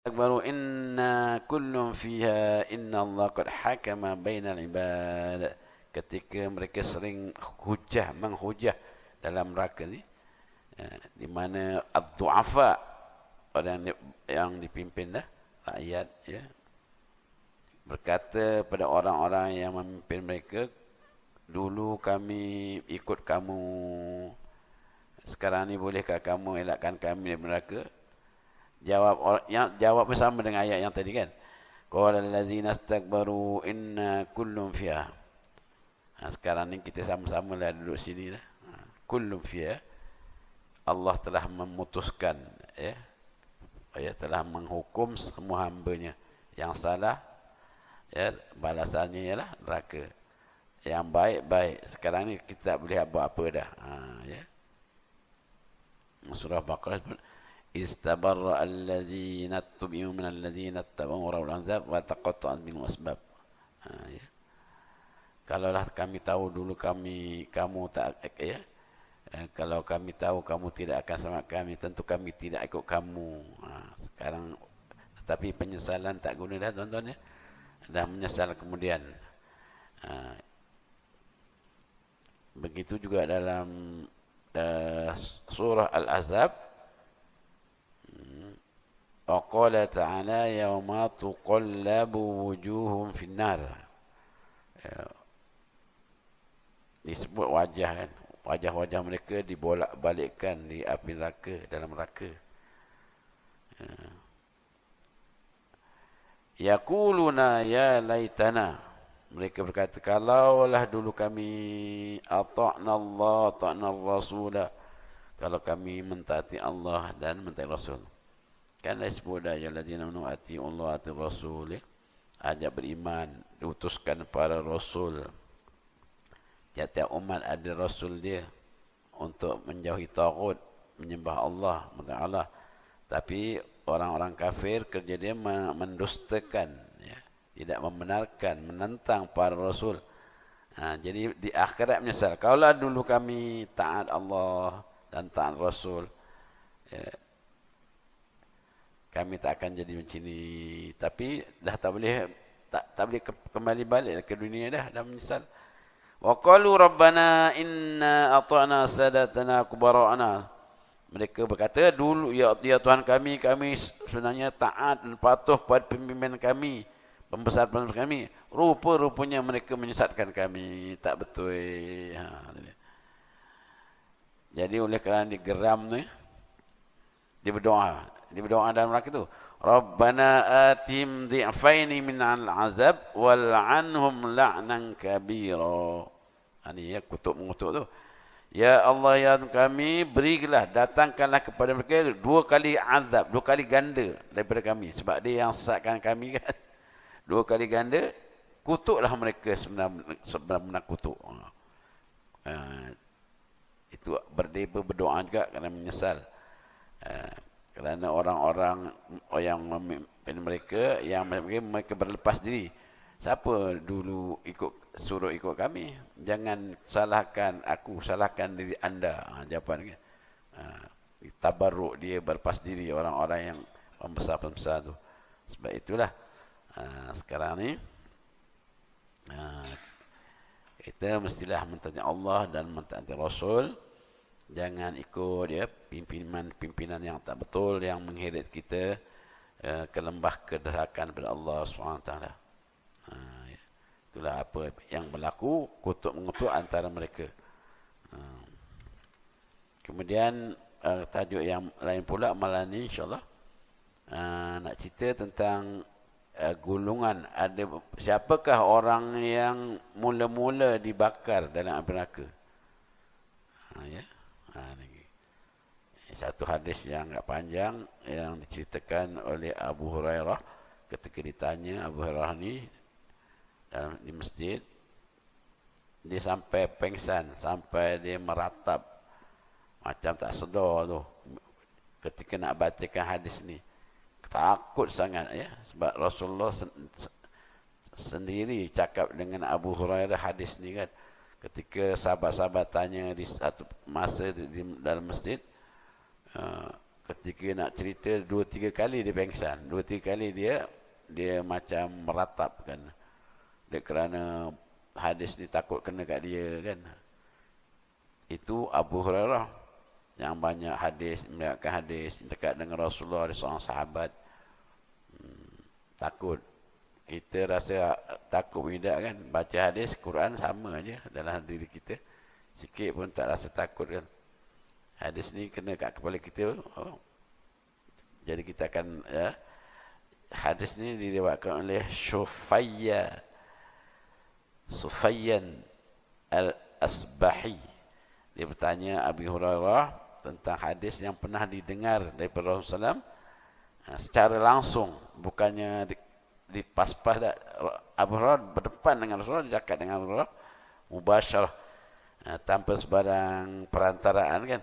Akbaru inna kullum fiha inna Allah qad hakama bainal ibad. Ketika mereka sering menghujah dalam neraka ni, di mana ad-du'afa, orang yang dipimpin dah rakyat, ya, berkata pada orang-orang yang memimpin mereka, dulu kami ikut kamu, sekarang ni bolehkah kamu elakkan kami dari neraka? Jawab bersama dengan ayat yang tadi kan. Qala allazina istakbaru inna kullun fiha. Sekarang ni kita sama-sama lah duduk sini lah. Kullun fiha. Allah telah memutuskan, ya, telah menghukum semua hamba-Nya. Yang salah, ya, balasannya ialah neraka. Yang baik-baik. Sekarang ni kita tak boleh buat apa dah. Ya. Surah Baqarah sebut, istabarra alladhina tubi'u min alladhina tabau rawul azab wa taqatta'at bihim asbab. Ya. Kalaulah kami tahu dulu kamu tak, ya, kalau kami tahu kamu tidak akan sama kami, tentu kami tidak ikut kamu. Sekarang tetapi penyesalan tak guna dah, tuan-tuan, ya. Dah menyesal kemudian. Begitu juga dalam surah Al-Ahzab, وقال تعالى يوم تقلب وجوههم في النار. Disebut wajah kan, wajah-wajah mereka dibolak-balikkan di api neraka, dalam neraka. Yaquluna ya laitana, mereka berkata, kalaulah dulu kami ata'na Allah ata'na Rasulah, kalau kami mentaati Allah dan mentaati Rasul. Kan disebut dah, ya allazina amanu atii'u Allah wa atii'ur Rasul, ajak beriman, diutuskan para rasul. Tiap-tiap umat ada rasul dia untuk menjauhi taghut, menyembah Allah Taala. Tapi orang-orang kafir kerja dia mendustakan, ya, tidak membenarkan, menentang para rasul. Jadi di akhirat menyesal. Kalaulah dulu kami taat Allah dan taat Rasul, ya, kami tak akan jadi macam ni. Tapi dah tak boleh kembali balik ke dunia dah menyesal. Wa qalu rabbana inna ata'na sadatana kubara'ana. Mereka berkata, dulu ya Tuhan kami sebenarnya taat dan patuh pada pemimpin kami, pembesar-pembesar kami. Rupa-rupanya mereka menyesatkan kami, tak betul. Jadi oleh kerana digeram ni, dia berdoa dalam neraka tu, Rabbana atim dhi'faini min al-azab wal'anhum la'nan kabira. Ini ya, mengutuk tu. Ya Allah, ya kami, berilah, datangkanlah kepada mereka 2 kali azab, 2 kali ganda daripada kami, sebab dia yang sesatkan kami kan. 2 kali ganda, kutuklah mereka sebenar-benar kutuk. Itu berdoa juga kerana menyesal. Kerana orang-orang yang memimpin mereka, yang mereka berlepas diri. Siapa dulu suruh ikut kami? Jangan salahkan aku, salahkan diri anda. Jawapan kan. Tabarruk dia, berlepas diri orang-orang yang pembesar-pembesar tu. Sebab itulah sekarang ni kita mestilah mentaati Allah dan mentaati Rasul. Jangan ikut dia pimpinan yang tak betul, yang mengheret kita ke lembah kedurhakaan kepada Allah SWT. Itulah apa yang berlaku, kutuk-mengutuk antara mereka. Kemudian tajuk yang lain pula malam ni insyaAllah, nak cerita tentang gulungan. Siapakah orang yang mula-mula dibakar dalam api neraka? Ya. Satu hadis yang agak panjang yang diceritakan oleh Abu Hurairah ketika ditanya. Abu Hurairah ni di masjid, dia sampai pengsan, sampai dia meratap macam tak sedar tu ketika nak bacakan hadis ni. Takut sangat, ya, sebab Rasulullah sendiri cakap dengan Abu Hurairah hadis ni kan. Ketika sahabat-sahabat tanya di satu masa di dalam masjid, ketika nak cerita 2-3 kali dia pengsan. 2-3 kali dia macam meratap kan. Dia kerana hadis ni takut kena kat dia kan. Itu Abu Hurairah yang banyak hadis, meriwayatkan hadis dekat dengan Rasulullah, ada seorang sahabat takut. Kita rasa takut tidak kan, baca hadis Quran sama aja dalam diri kita, sikit pun tak rasa takut kan. Hadis ni kena kat kepala kita. Jadi kita akan hadis ni diriwayatkan oleh Sufyan Al-Asbahi. Dia bertanya Abu Hurairah tentang hadis yang pernah didengar daripada Rasulullah SAW secara langsung, bukannya di pas-pas dah. Abu Hurairah berdepan dengan Rasulullah, dia dekat dengan Rasulullah mubasyarah, tanpa sebarang perantaraan kan.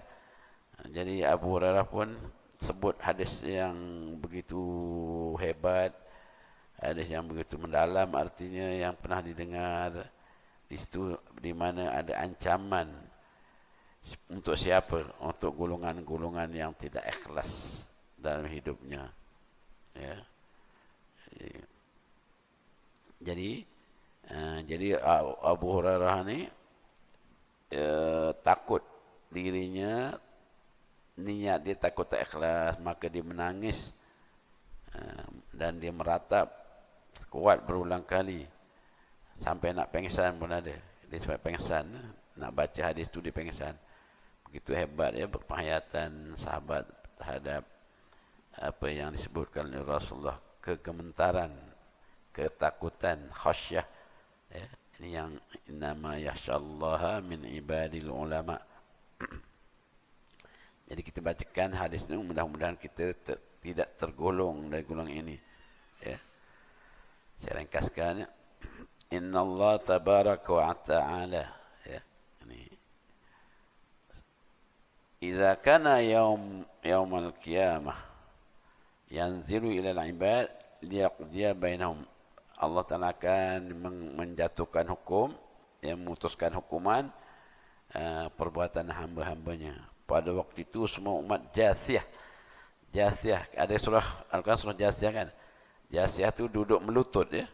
Jadi Abu Hurairah pun sebut hadis yang begitu hebat, hadis yang begitu mendalam, artinya yang pernah didengar di situ, di mana ada ancaman untuk siapa? Untuk golongan-golongan yang tidak ikhlas dalam hidupnya. Ya. Jadi Abu Hurairah ni takut dirinya, niat dia takut tak ikhlas, maka dia menangis dan dia meratap kuat berulang kali sampai nak pengsan pun ada. Dia sampai pengsan, nak baca hadis tu dia pengsan. Begitu hebat ya penghayatan sahabat terhadap apa yang disebutkan oleh Rasulullah, kegementaran, ketakutan, khasyah. Ya, ini yang nama yakhsyallaha min ibadil ulama. Jadi kita bacakan hadis ini, mudah-mudahan kita tidak tergolong dari golongan ini. Ya. Saya ringkaskan. Inna Allah tabaraka wa ta'ala. Ya. Ini. Iza kana yawmal qiyamah yanzilu ila al-ibad liyaqdiya bainahum. Allah Ta'ala akan menjatuhkan hukum, yang memutuskan hukuman perbuatan hamba-hambanya. Pada waktu itu semua umat Jasiyah. Ada surah Al-Quran, surah Jasiyah kan. Jasiyah tu duduk melutut ya.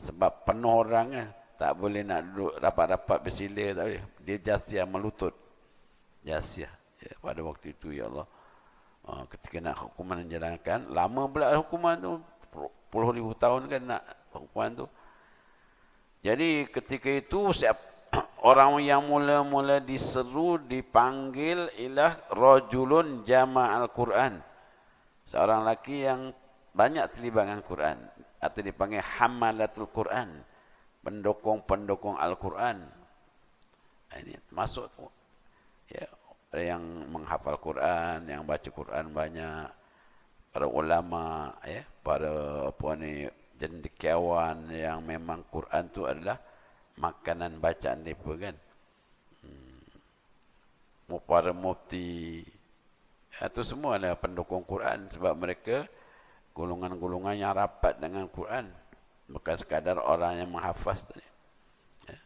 Sebab penuh orang kan, tak boleh nak duduk rapat-rapat bersila, tak boleh. Dia Jasiyah, melutut. Jasiyah ya, pada waktu itu ya Allah. Ketika nak hukuman dijalankan, lama pula hukuman tu, puluh ribu tahun kan nak hukuman tu. Jadi ketika itu orang yang mula-mula diseru, dipanggil ialah rajulun jama'al Quran. Seorang lelaki yang banyak terlibat dengan Quran, atau dipanggil hamalatul Quran, pendukung-pendukung Al-Quran. Ini masuk ya, yang menghafal Quran, yang baca Quran banyak, para ulama ya, para cendekiawan yang memang Quran tu adalah makanan bacaan mereka kan. Para mufti itu semua adalah pendukung Quran, sebab mereka golongan-golongan yang rapat dengan Quran, bukan sekadar orang yang menghafaz tadi. Ya.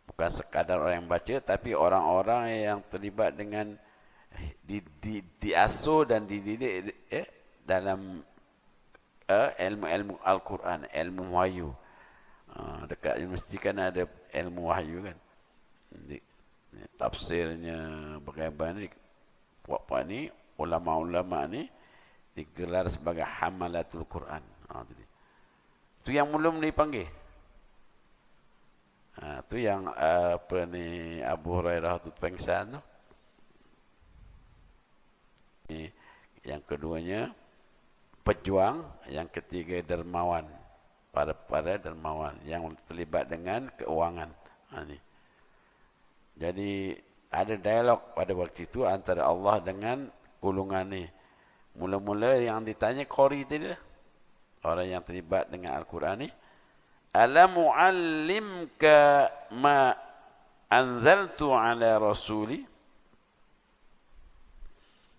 Bukan sekadar orang yang baca, tapi orang-orang yang terlibat dengan diasuh dan dididik dalam ilmu-ilmu Al-Quran, ilmu wahyu. Dekat universiti kan ada ilmu wahyu kan. Tafsirnya bagaimana puak-puak ni, ulama-ulama ni digelar sebagai hamalatul Quran. Itu yang belum dipanggil. Itu yang Abu Hurairah tu pengsan tu. Yang keduanya pejuang, yang ketiga dermawan. Para dermawan yang terlibat dengan keuangan. Jadi ada dialog pada waktu itu antara Allah dengan golongan ni. Mula-mula yang ditanya qari tadi lah, orang yang terlibat dengan Al-Quran ni, alam muallimka ma anzaltu ala rasuli,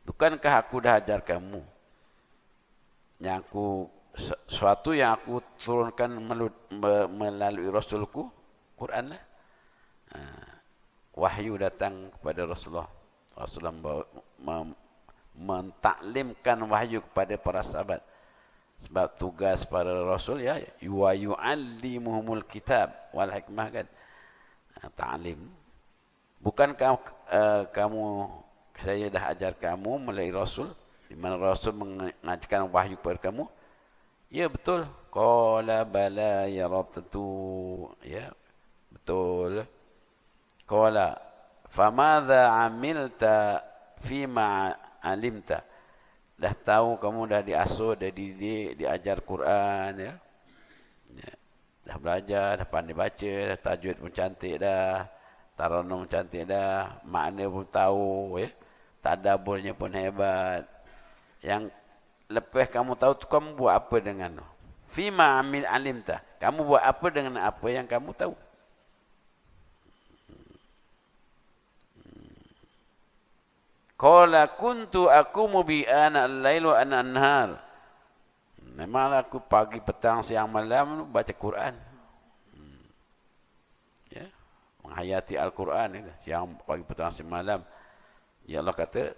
bukankah aku dah ajar kamu yang suatu yang aku turunkan melalui Rasulku, Quran lah. Wahyu datang kepada Rasulullah. Rasulullah mentaklimkan wahyu kepada para sahabat. Sebab tugas para rasul ya wa yu'allimuhumul kitab wal hikmah kan. Ta'lim. Bukankah kamu saya dah ajar kamu melalui rasul, di mana rasul mengajarkan wahyu kepada kamu? Ya betul. Qala bala ya Rabb, tentu ya betul. Qala famadza amilta fima alimta. Dah tahu kamu dah diasuh, dah dididik, diajar Quran ya. Ya. Dah belajar, dah pandai baca, dah tajwid pun cantik dah, taranum cantik dah, makna pun tahu ya. Tadaburnya pun hebat. Yang lepas kamu tahu tu kamu buat apa dengan tu? Fima amil alimta. Kamu buat apa dengan apa yang kamu tahu? Qala kuntu aqumu bi ana al-lail wa ana an-nahar. Memanglah aku pagi, petang, siang, malam baca Quran. Ya, menghayati Al-Quran ini siang, pagi, petang, siang, malam. Ya Allah kata,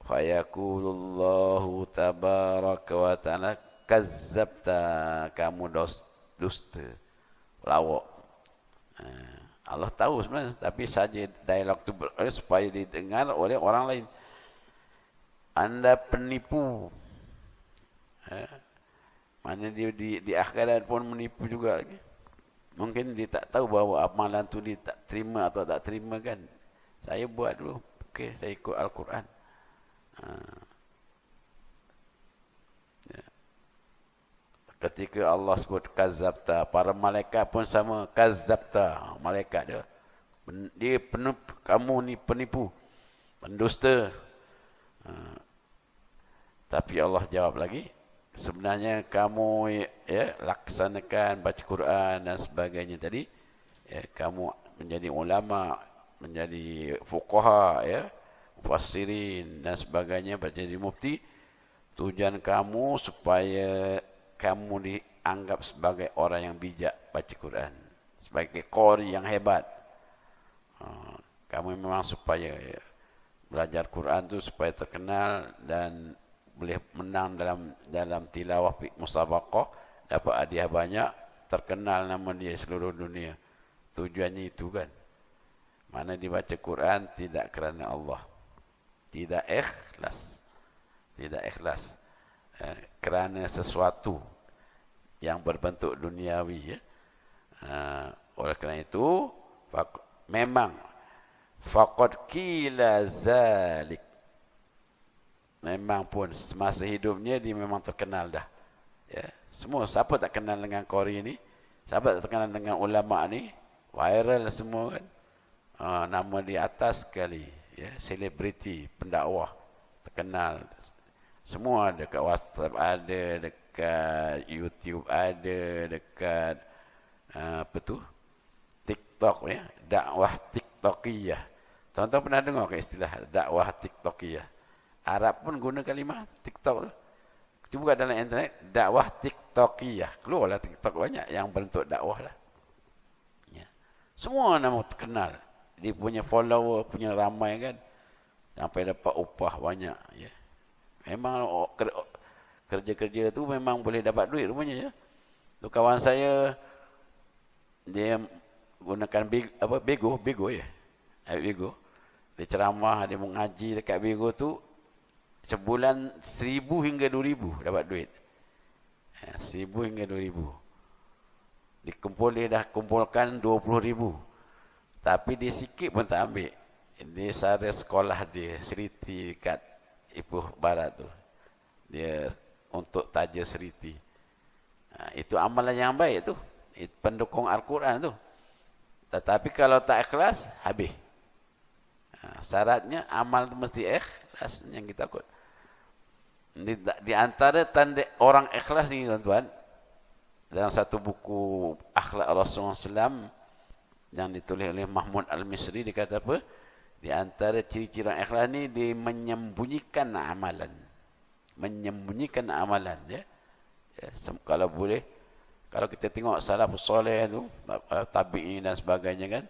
fa yaqulullahu tabaraka wa ta'ala kazzabta, kamu dusta, lawak. Allah tahu sebenarnya, tapi saja dialog itu supaya didengar oleh orang lain. Anda penipu. Mana dia di akhirat pun menipu juga lagi. Mungkin dia tak tahu bahawa amalan tu dia tak terima atau tak terima kan. Saya buat dulu. Okey, saya ikut Al-Quran. Ketika Allah sebut kazabta, para malaikat pun sama kazabta, malaikat dia. Dia penipu, kamu ni penipu, pendusta. Tapi Allah jawab lagi, sebenarnya kamu ya laksanakan baca Quran dan sebagainya tadi, ya, kamu menjadi ulama, menjadi fuqaha ya, mufassirin dan sebagainya, menjadi mufti. Tujuan kamu supaya kamu dianggap sebagai orang yang bijak baca Quran, sebagai qari yang hebat. Kamu memang supaya belajar Quran tu supaya terkenal dan boleh menang dalam tilawah musabaqah, dapat hadiah banyak, terkenal nama dia seluruh dunia. Tujuannya itu kan. Mana dibaca Quran tidak kerana Allah, tidak ikhlas, tidak ikhlas kerana sesuatu yang berbentuk duniawi ya. Oleh kerana itu memang faqad qila zalik, memang pun semasa hidupnya dia memang terkenal dah ya. Semua siapa tak kenal dengan qari ni, siapa tak kenal dengan ulama ni, viral semua kan. Nama dia atas sekali ya, selebriti pendakwah terkenal. Semua dekat WhatsApp ada, dekat YouTube ada, dekat apa tu, TikTok ya, dakwah TikTokiyah. Tuan-tuan pernah dengar ke istilah dakwah TikTokiyah? Arab pun guna kalimah TikTok tu. Cuba kat dalam internet, dakwah TikTokiyah. Keluarlah TikTok banyak yang bentuk dakwah lah. Ya. Semua nama terkenal. Dia punya follower, punya ramai kan. Sampai dapat upah banyak ya. Memang kerja-kerja tu memang boleh dapat duit rupanya ya. Tu kawan saya, dia gunakan Bego ya. Bego. Dia ceramah, dia mengaji dekat Bego tu, sebulan 1,000 hingga 2,000 dapat duit. 1,000 hingga 2,000. Dia dah kumpulkan 20,000. Tapi dia sikit pun tak ambil. Dia sara sekolah dia, Seriti dekat Ipoh Barat tu. Dia untuk taja Seriti. Itu amalan yang baik tu. Pendukung Al-Quran tu. Tetapi kalau tak ikhlas, habis. Syaratnya amal tu mesti ikhlas yang kita takut. Di antara tanda orang ikhlas ni tuan-tuan, dalam satu buku Akhlak Rasulullah SAW yang ditulis oleh Mahmud Al-Misri, dia kata apa? Di antara ciri-ciri orang ikhlas ni, dia menyembunyikan amalan. Menyembunyikan amalan ya. Kalau boleh, kalau kita tengok salafus soleh tu, tabi'in dan sebagainya kan,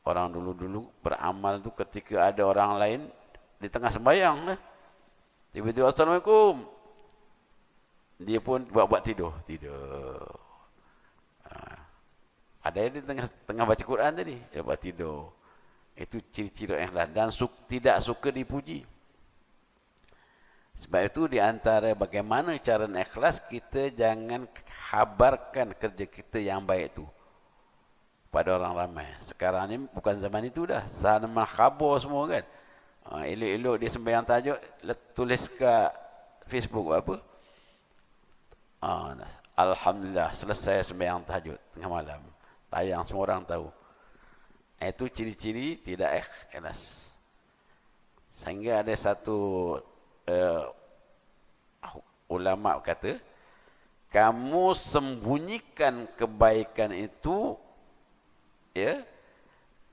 orang dulu-dulu beramal tu ketika ada orang lain di tengah sembahyang lah. Tiba-tiba Assalamualaikum. Dia pun buat-buat tidur. Ada yang di tengah baca Quran tadi, dia buat tidur. Itu ciri-ciri ikhlas. Dan tidak suka dipuji. Sebab itu di antara bagaimana cara ikhlas, kita jangan habarkan kerja kita yang baik itu pada orang ramai. Sekarang ni bukan zaman itu dah. Zaman khabar semua kan. Elok-elok dia sembahyang tahajud, tulis kat Facebook apa? Alhamdulillah selesai sembahyang tahajud tengah malam. Tayang semua orang tahu. Itu ciri-ciri tidak ikhlas. Sehingga ada satu ulama kata, kamu sembunyikan kebaikan itu, ya,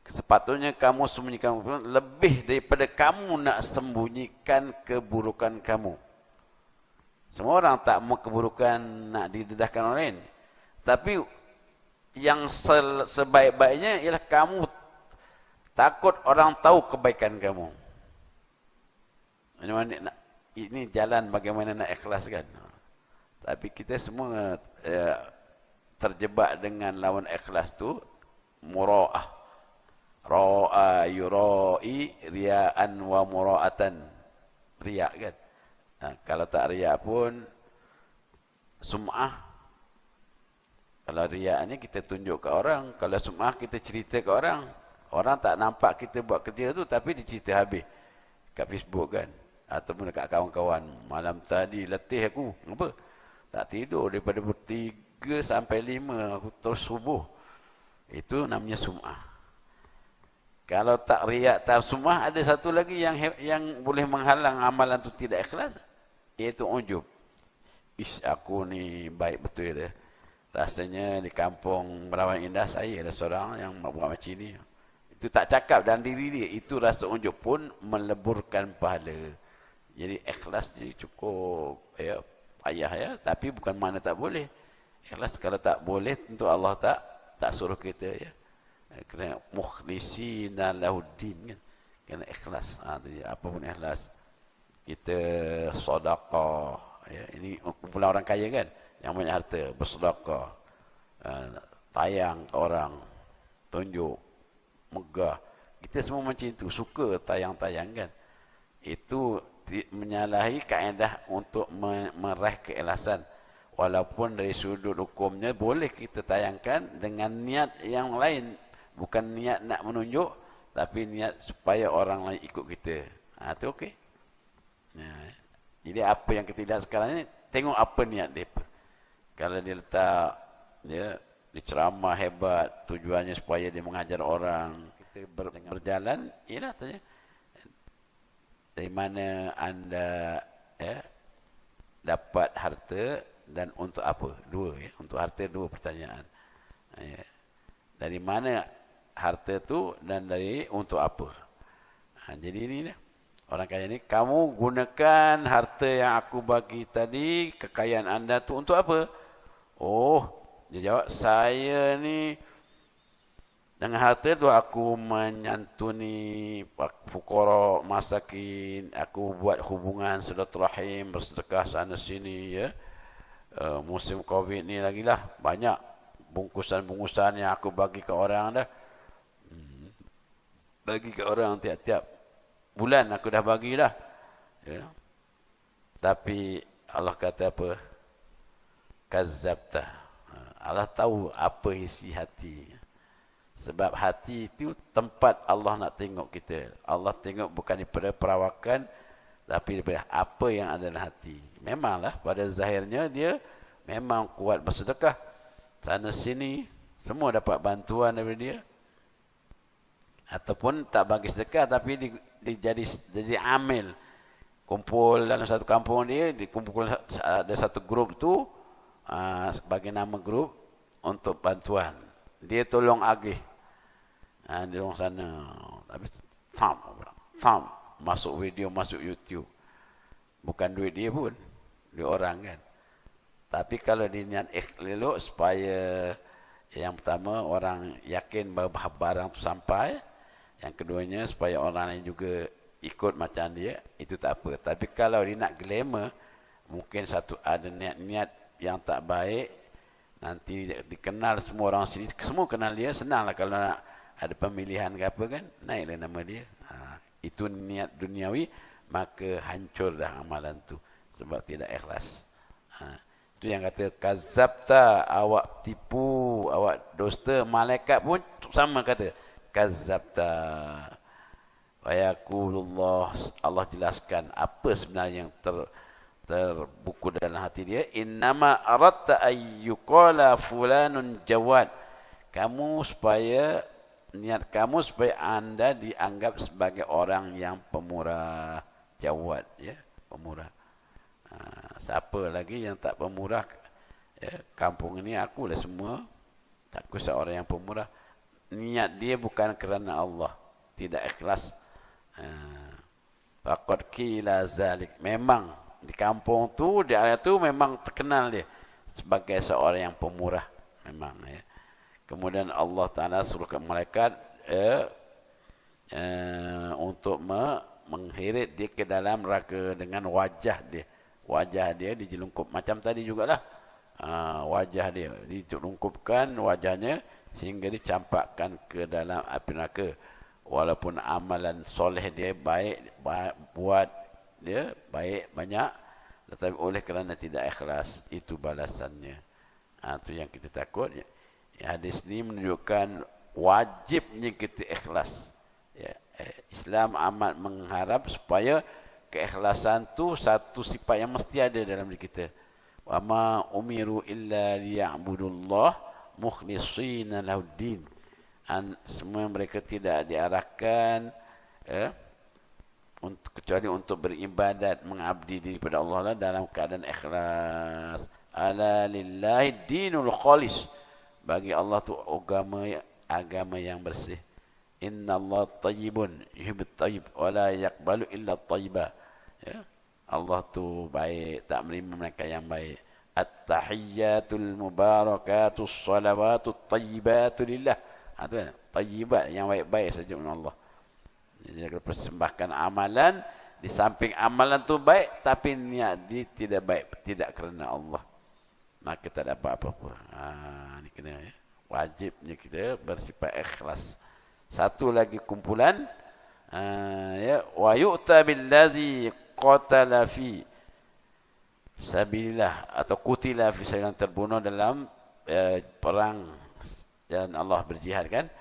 sepatutnya kamu sembunyikan lebih daripada kamu nak sembunyikan keburukan kamu. Semua orang tak mau keburukan nak didedahkan orang lain. Tapi yang sebaik-baiknya ialah kamu takut orang tahu kebaikan kamu. Ini jalan bagaimana nak ikhlas kan. Tapi kita semua terjebak dengan lawan ikhlas tu mura'ah. Ra'a yura'i riya'an wa mura'atan. Riya' kan. Kalau tak riya' pun sum'ah. Kalau riya' ni kita tunjuk ke orang. Kalau sum'ah kita cerita ke orang. Orang tak nampak kita buat kerja tu tapi dicerita habis. Kat Facebook kan. Ataupun dekat kawan-kawan. Malam tadi letih aku. Apa? Tak tidur daripada 3 sampai 5 aku terus subuh. Itu namanya sum'ah. Kalau tak riak, tak sum'ah, ada satu lagi yang boleh menghalang amalan tu tidak ikhlas, iaitu ujub. Aku ni baik betul dia. Rasanya di kampung Merawan Indah saya ada seorang yang buat macam ni. Itu tak cakap dalam diri dia, itu rasa ujub pun meleburkan pahala. Jadi ikhlas jadi cukup payah ya, tapi bukan makna tak boleh. Ikhlas kalau tak boleh tentu Allah tak suruh kita ya. Kena mukhlisina lahuddin kan. Kena ikhlas. Apa pun ikhlas. Kita sedekah ya. Ini kumpulan orang kaya kan, yang banyak harta, bersedekah. Tayang ke orang, tunjuk, megah. Kita semua macam itu, suka tayang-tayang kan. Itu menyalahi kaedah untuk meraih keikhlasan. Walaupun dari sudut hukumnya boleh kita tayangkan dengan niat yang lain. Bukan niat nak menunjuk, tapi niat supaya orang lain ikut kita. Itu okey. Jadi apa yang kita lihat sekarang ni, tengok apa niat dia. Kalau dia letak, dia ceramah hebat, tujuannya supaya dia mengajar orang. Kita berjalan, ialah tanya. Dari mana anda dapat harta dan untuk apa? Dua ya. Untuk harta dua pertanyaan. Dari mana harta tu dan dari untuk apa? Jadi ini orang kaya ni, kamu gunakan harta yang aku bagi tadi, kekayaan anda tu untuk apa? Oh, dia jawab, saya ni dengan harta tu aku menyantuni fuqara masakin, aku buat hubungan silaturahim, bersedekah sana sini ya. Musim Covid ni lagi lah, banyak bungkusan-bungkusan yang aku bagi ke orang dah. Bagi ke orang tiap-tiap bulan aku dah bagi dah. Ya. Tapi Allah kata apa? Kazzabta. Allah tahu apa isi hati. Sebab hati itu tempat Allah nak tengok kita. Allah tengok bukan daripada perawakan, tapi daripada apa yang ada dalam hati. Memanglah pada zahirnya dia memang kuat bersedekah. Sana sini semua dapat bantuan daripada dia. Ataupun tak bagi sedekah tapi jadi amil. Kumpul dalam satu kampung dia, dikumpul ada satu grup tu, bagi nama grup untuk bantuan. Dia tolong agih. Dia orang sana. Tapi thumb masuk video, masuk YouTube. Bukan duit dia pun, duit orang kan. Tapi kalau dia niat elok supaya yang pertama orang yakin bahawa barang tu sampai, yang keduanya supaya orang lain juga ikut macam dia, itu tak apa. Tapi kalau dia nak glamour, mungkin satu ada niat-niat yang tak baik, nanti dikenal semua orang sini, semua kenal dia, senanglah kalau nak ada pemilihan ke apa kan, naiklah nama dia. Itu niat duniawi, maka hancur dah amalan tu sebab tidak ikhlas. Itu yang kata kazabta, awak tipu, awak dusta. Malaikat pun sama kata kazabta. Wa yaqulullah, Allah jelaskan apa sebenarnya yang terbuku dalam hati dia. Innama aradta ayyuqala fulanun jawad. Niat kamu supaya anda dianggap sebagai orang yang pemurah. Jawad, ya, pemurah. Siapa lagi yang tak pemurah? Ya, kampung ini akulah semua. Aku seorang yang pemurah. Niat dia bukan kerana Allah, tidak ikhlas. Faqad qila zalik. Memang di kampung tu, di area tu memang terkenal dia sebagai seorang yang pemurah. Memang, ya. Kemudian Allah Ta'ala suruh ke malaikat untuk mengheret dia ke dalam neraka dengan wajah dia. Wajah dia dijelungkup macam tadi jugalah. Wajah dia dijelungkupkan wajahnya sehingga dicampakkan ke dalam api neraka. Walaupun amalan soleh dia baik, buat dia baik banyak, tetapi oleh kerana tidak ikhlas, itu balasannya. Itu yang kita takut. Hadis ini menunjukkan wajibnya kita ikhlas. Ya, Islam amat mengharap supaya keikhlasan tu satu sifat yang mesti ada dalam diri kita. Wa ma umiru illa liya'budullah mukhlishina lahuddin. Semua mereka tidak diarahkan kecuali untuk beribadat, mengabdi diri pada Allah dalam keadaan ikhlas. Ala lillahi dinul khalis. Bagi Allah tu agama yang bersih. Inna Allah tayyibun yuhibbut tayyib wa la yaqbalu illa tayyiba. Ya. Allah tu baik, tak menerima mereka yang baik. At-tahiyyatul mubarakatus salawatut tayyibatu lillah. Itu kan, tayyibat yang baik-baik saja oleh Allah. Jadi kalau persembahkan amalan, di samping amalan tu baik, tapi niat dia tidak baik, tidak kerana Allah, maka tak dapat apa-apa. Ini kena, ya. Wajibnya kita bersifat ikhlas. Satu lagi kumpulan, ya, wa yu'ta billadzi qatala fi sabilillah atau qutila fi sabilillah, terbunuh dalam perang dan Allah berjihad kan.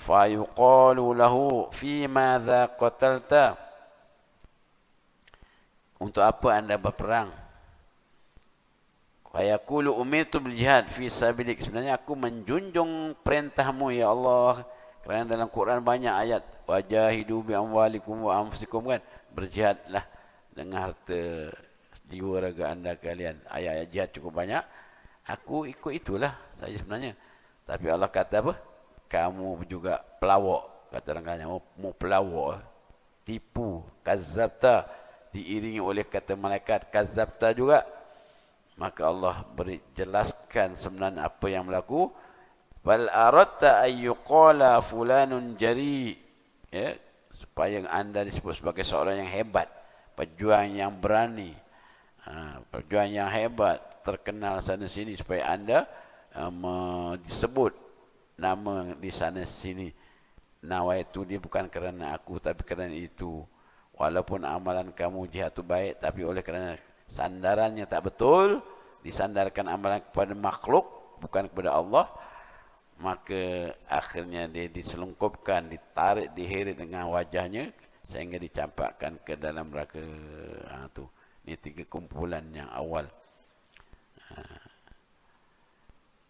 Fa yuqalu lahu fi madza qatalta, untuk apa anda berperang? Wa yaqulu umirtu bil jihad fi sabilik, sebenarnya aku menjunjung perintahmu ya Allah, kerana dalam Quran banyak ayat wajahidu bi amwalikum wa anfusikum kan, berjihadlah dengan harta jiwa raga anda kalian. Ayat-ayat jihad cukup banyak. Aku ikut itulah saya sebenarnya. Tapi Allah kata apa? Kamu juga pelawak, kata orang kaya, mau pelawak, tipu, kazabta, diiringi oleh kata malaikat kazabta juga. Maka Allah beri jelaskan sebenarnya apa yang berlaku. Bal aradta ayyuqala fulanun jari, ya, supaya anda disebut sebagai seorang yang hebat, pejuang yang berani, pejuang yang hebat, terkenal sana sini, supaya anda disebut nama di sana sini. Nawa itu dia bukan kerana aku, tapi kerana itu. Walaupun amalan kamu jihad itu baik, tapi oleh kerana sandarannya tak betul, disandarkan amalan kepada makhluk, bukan kepada Allah, maka akhirnya dia diselungkupkan, ditarik, diheret dengan wajahnya sehingga dicampakkan ke dalam neraka. Tu. Ini tiga kumpulan yang awal.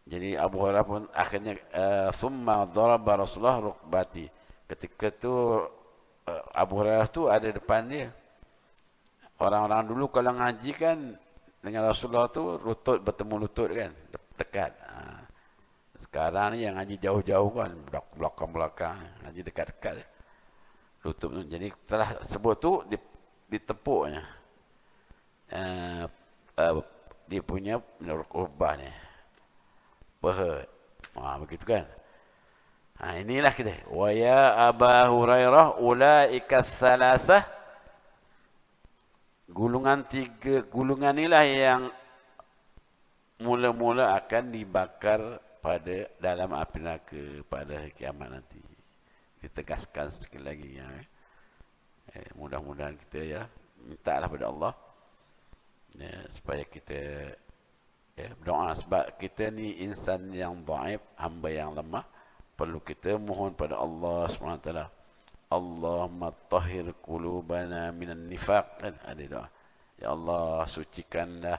Jadi Abu Hurairah pun akhirnya summa daraba Rasulullah rukbati. Ketika tu Abu Hurairah tu ada depan dia. Orang-orang dulu kalau ngaji kan dengan Rasulullah tu lutut bertemu lutut kan, dekat. Sekarang ni yang ngaji jauh-jauh kan, belakang-belakang, ngaji dekat-dekat. Lutut tu. Jadi telah sebut tu ditepuknya. Dia punya rukbah ni. Paha. Begitu kan. Inilah kita. Wa ya Aba Hurairah ulaika tsalasah. Gulungan inilah yang mula-mula akan dibakar pada dalam api neraka pada hari kiamat nanti. Ditegaskan sekali lagi ya. Mudah-mudahan kita ya mintalah pada Allah ya, supaya kita berdoa, sebab kita ni insan yang dhaif, hamba yang lemah, perlu kita mohon pada Allah SWT. Allahumma tahhir qulubana minan nifaq, kan ada doa. Ya Allah, sucikanlah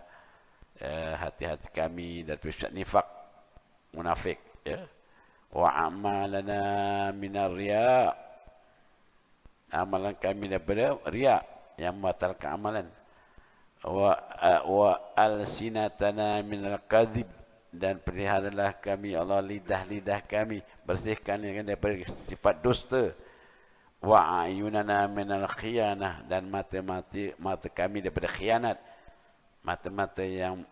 hati-hati kami dari sifat nifaq, munafik ya. Wa amalana minar riya, amalan kami daripada riya yang membatalkan amalan. Wa alsinatana minal kadhib, dan peliharalah kami Allah lidah-lidah kami, bersihkan daripada sifat dusta. Wa ayunana minal khiyanah, dan mata kami daripada khianat, mata-mata yang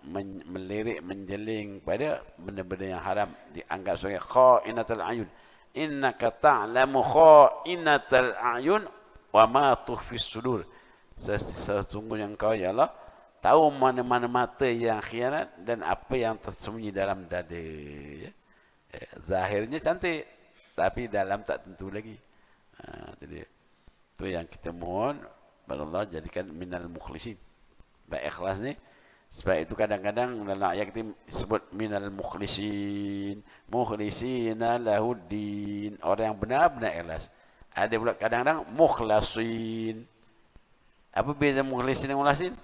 melirik menjeling pada benda-benda yang haram, dianggap sebagai khainatul ayun. Innaka ta'lamu khainatul ayun wa ma tukhfis sudur. Sesungguhnya engkau ya Allah tahu mana-mana mata yang khianat dan apa yang tersembunyi dalam dada ya. Zahirnya cantik tapi dalam tak tentu lagi. Jadi itu yang kita mohon pada Allah, jadikan minal mukhlisin, baik ikhlas ni. Sebab itu kadang-kadang dalam ayat kita sebut minal mukhlisin, mukhlisina lahuddin, orang yang benar-benar ikhlas. Ada pula kadang-kadang mukhlasin. Apa beza mukhlisin dan mukhlasin?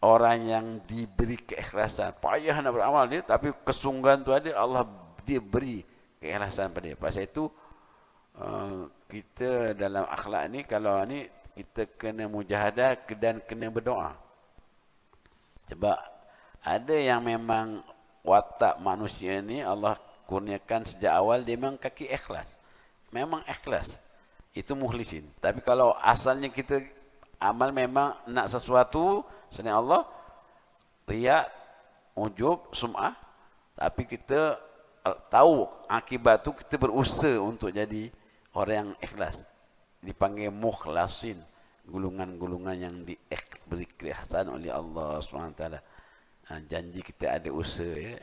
Orang yang diberi keikhlasan, payah nak beramal dia, tapi kesungguhan tu ada, Allah dia beri keikhlasan pada dia. Pasal itu kita dalam akhlak ni, kalau ni kita kena mujahadah dan kena berdoa. Sebab ada yang memang watak manusia ni Allah kurniakan sejak awal dia memang kaki ikhlas. Memang ikhlas. Itu mukhlisin. Tapi kalau asalnya kita amal memang nak sesuatu selain Allah, riya, ujub, sum'ah, tapi kita tahu akibat tu, kita berusaha untuk jadi orang yang ikhlas. Dipanggil mukhlasin, gulungan-gulungan yang diberi keikhlasan oleh Allah SWT. Janji kita ada usaha ya.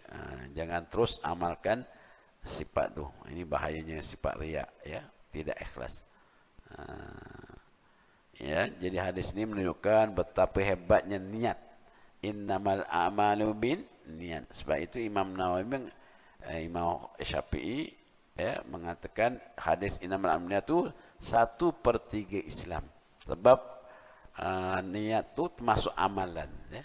Jangan terus amalkan sifat tu. Ini bahayanya sifat riya ya, tidak ikhlas. Ya, jadi hadis ini menunjukkan betapa hebatnya niat. Innamal a'malu bin niat. Sebab itu Imam Nawawi, Imam Syafi'i ya, mengatakan hadis innamal a'malu niat itu 1/3 Islam. Sebab niat itu termasuk amalan ya.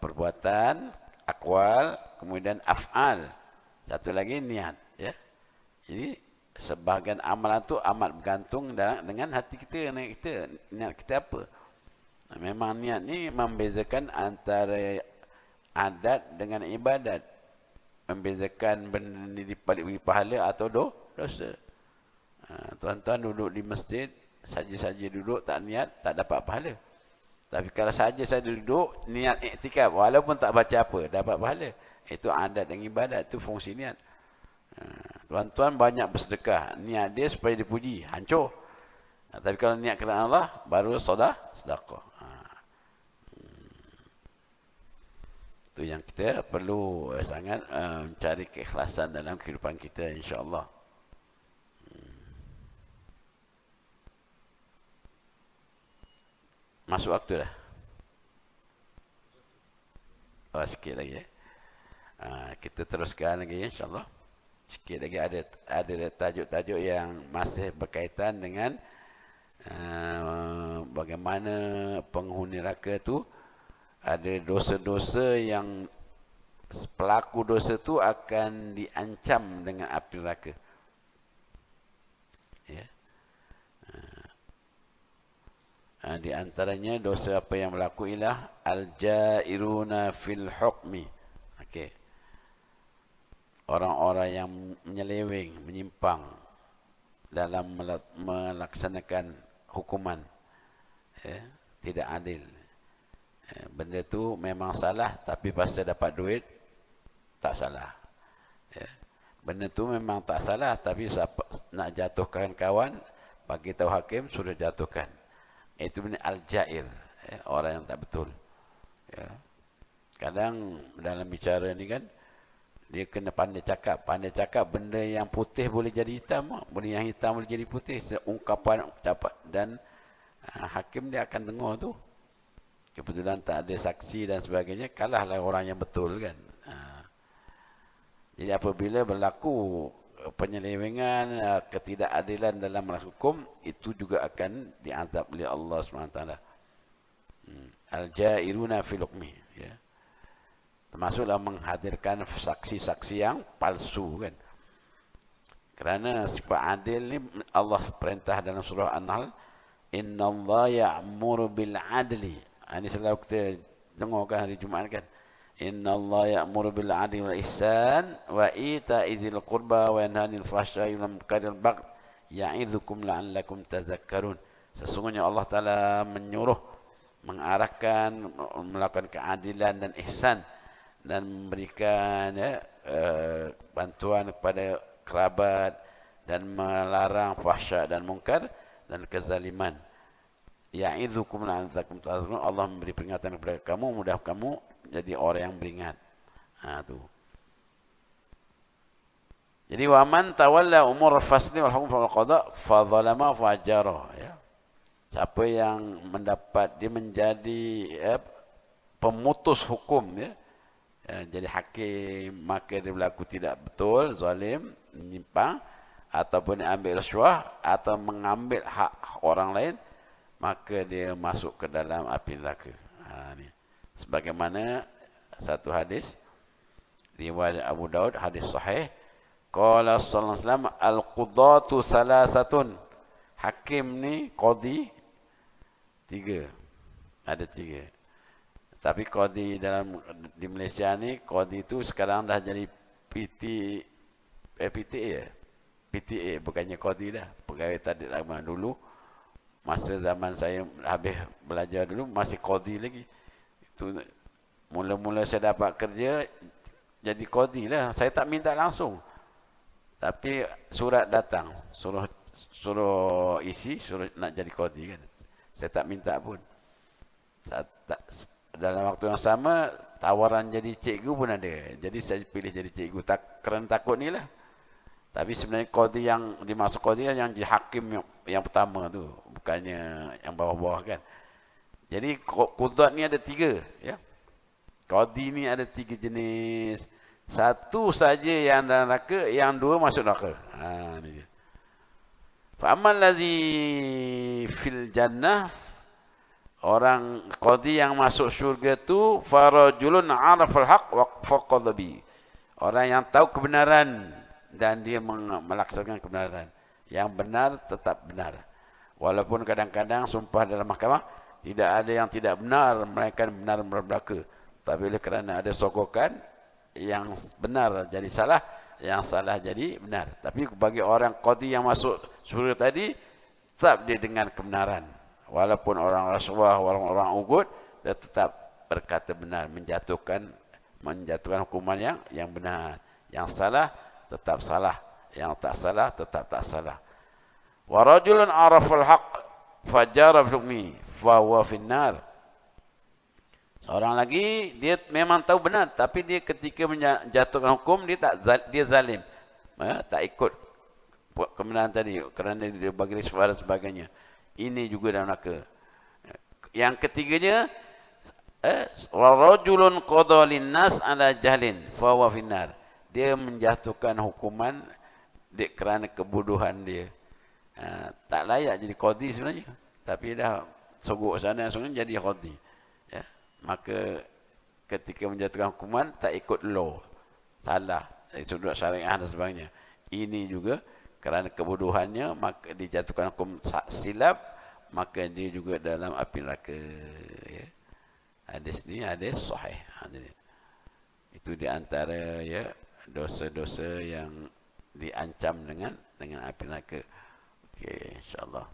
Perbuatan, akwal, kemudian af'al. Satu lagi niat ya. Jadi sebahagian amalan tu amat bergantung dengan hati kita, niat kita apa. Memang niat ni membezakan antara adat dengan ibadat, membezakan benda ni diberi pahala atau dosa. Tuan-tuan duduk di masjid saja-saja duduk, tak niat, tak dapat pahala. Tapi kalau saja duduk niat iktikaf, walaupun tak baca apa, dapat pahala. Itu adat dan ibadat, itu fungsi niat. Tuan-tuan banyak bersedekah, niat dia supaya dipuji, hancur. Tapi kalau niat kerana Allah, baru sedekah. Itu yang kita perlu sangat mencari keikhlasan dalam kehidupan kita, insya-Allah. Masuk waktu dah. Sikit lagi ya. Kita teruskan lagi insya-Allah. Sikit lagi ada tajuk-tajuk yang masih berkaitan dengan bagaimana penghuni neraka tu ada dosa-dosa yang pelaku dosa tu akan diancam dengan api neraka. Ya. Di antaranya dosa apa yang berlaku ialah al-jairuna fil hukmi. Okey. Orang-orang yang menyeleweng, menyimpang dalam melaksanakan hukuman. Ya, tidak adil. Benda tu memang salah, tapi pasal dapat duit tak salah. Ya. Benda tu memang tak salah, tapi nak jatuhkan kawan, bagi tahu hakim, sudah jatuhkan. Itu benda al-jair, orang yang tak betul. Ya. Kadang dalam bicara ni kan, dia kena pandai cakap. Pandai cakap, benda yang putih boleh jadi hitam, benda yang hitam boleh jadi putih. Ungkapan cepat, dan hakim dia akan dengar tu. Kebetulan tak ada saksi dan sebagainya, kalahlah orang yang betul kan. Jadi apabila berlaku penyelewengan, ketidakadilan dalam merasa hukum, itu juga akan diazab oleh Allah SWT. Al-jairuna fil hukmi, ya. Termasuklah menghadirkan saksi-saksi yang palsu kan. Kerana sifat adil ni Allah perintah dalam surah An-Nahl, innallaha ya'muru bil adli. Ini selalu kita dengarkan hari Jumaat kan. Innallaha ya'muru bil adli wal ihsan wa ita'i dzil qurba wa yanha 'anil fahsya'i wal munkari wal baghi ya'idzukum la'allakum tadhakkarun. Sesungguhnya Allah Taala menyuruh, mengarahkan melakukan keadilan dan ihsan, dan memberikan bantuan kepada kerabat, dan melarang fahsya dan munkar dan kezaliman. Ya'idzukum la'allakum tadhakkarun. Allah memberi peringatan kepada kamu, mudah kamu jadi orang yang beringat. Tu. Jadi wa man tawalla umur fasli wal hukm wal qada fa zalama fa ajara, ya. Siapa yang mendapat, dia menjadi pemutus hukum, ya. Jadi hakim, maka dia berlaku tidak betul, zalim, menyimpang, ataupun ambil rasuah atau mengambil hak orang lain, maka dia masuk ke dalam api neraka. Ni. Sebagaimana satu hadis riwayat Abu Daud, hadis sahih, qala sallallahu alaihi wasallam al-qudatu salasatun. Hakim ni, qadi, 3. Ada 3. Tapi qadi di Malaysia ni, qadi tu sekarang dah jadi PTA ya. PTA bukannya qadi dah. Pegawai tadbir agama. Dulu masa zaman saya habis belajar dulu masih qadi lagi. Itu mula-mula saya dapat kerja jadi qadi lah. Saya tak minta langsung. Tapi surat datang, suruh isi, suruh nak jadi qadi kan. Saya tak minta pun. Dalam waktu yang sama, tawaran jadi cikgu pun ada. Jadi saya pilih jadi cikgu. Kerana takut ni lah. Tapi sebenarnya qadi yang dimasuk qadi yang jadi hakim yang pertama tu. Bukannya yang bawah-bawah kan. Jadi qudat ni ada 3. Ya. Qadi ni ada 3 jenis. Satu saja yang dalam neraka, yang 2 masuk neraka. Ni dia. Fa'amal ladzi fil jannah, orang qadi yang masuk syurga tu, farajulun 'arafal haqq wa faqadha bi. Orang yang tahu kebenaran dan dia melaksanakan kebenaran. Yang benar tetap benar. Walaupun kadang-kadang sumpah dalam mahkamah tidak ada yang tidak benar, melainkan benar berbelaka. Tapi oleh kerana ada sogokan, yang benar jadi salah, yang salah jadi benar. Tapi bagi orang qadi yang masuk syurga tadi, tetap dia dengan kebenaran. Walaupun orang rasuah, orang ugut, dia tetap berkata benar, menjatuhkan hukuman yang benar. Yang salah tetap salah, yang tak salah tetap tak salah. Wa rajulun 'arafal haqq fajara fil hukmi fa huwa finnar. Seorang lagi, dia memang tahu benar, tapi dia ketika menjatuhkan hukum, dia zalim. Tak ikut kebenaran tadi, kerana dia bagi riswah dan sebagainya. Ini juga dalam neraka. Yang ketiganya, rajulun qada linnas ala jahlin fa huwa finnar. Dia menjatuhkan hukuman kerana kebodohan dia. Tak layak jadi qadi sebenarnya, tapi dah sogok sana sebenarnya jadi qadi. Ya. Maka ketika menjatuhkan hukuman tak ikut law, salah dari sudut syariah dan sebagainya. Ini juga kerana kebodohannya, maka dijatuhkan hukum silap, maka dia juga dalam api neraka. Ya. Hadis ni hadis sahih. Itu di antara ya dosa-dosa yang diancam dengan api neraka. Okey, insya-Allah.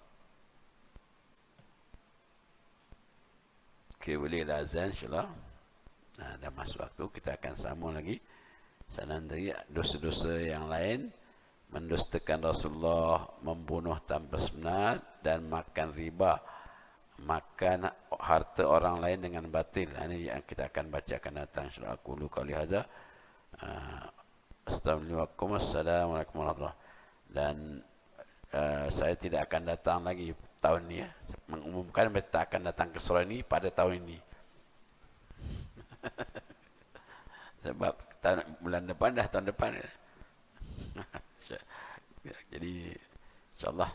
Okey, boleh dah azan insya-Allah. Dah masuk waktu, kita akan sambung lagi Seandainya dosa-dosa yang lain, mendustakan Rasulullah, membunuh tanpa sebenar, dan makan riba, makan harta orang lain dengan batil. Ini yang kita akan bacakan datang. Aku lu qauli hadza. Assalamualaikum warahmatullahi wabarakatuh. Dan saya tidak akan datang lagi tahun ini ya. Mengumumkan kita akan datang ke Surau ini pada tahun ini. Sebab bulan depan dah tahun depan. Jadi insyaallah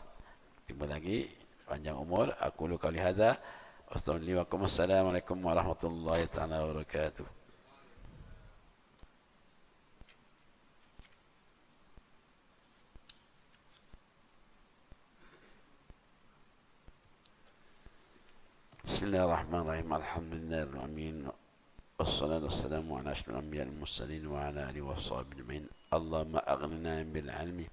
tiba lagi panjang umur. Aku lu qauli hadza. Wassalamualaikum warahmatullahi taala wabarakatuh. Bismillahirrahmanirrahim. Alhamdulillahirrahmanirrahim. Wassalatu wassalamu ala asyrafil anbiya'i wal mursalin wa ala alihi washabbihi ajma'in. Allahumma aghnina bil 'ilmi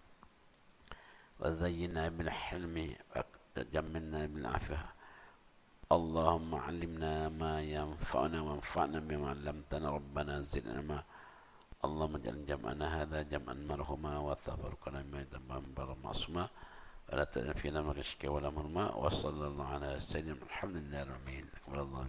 wa zayyinna bil hilmi wa jammilna bil 'afiyah. Allahumma 'allimna ma yanfa'una wanfa'na bima 'allamtana rabbana zidna ilma. Allahumma ij'al jam'ana hadha jam'an marhuma wa tafarruqana ma yatabammar ma'suma. ولا تأذن فينا مغشك ولا مرمى وصلى الله على سيدنا محمد النار. والله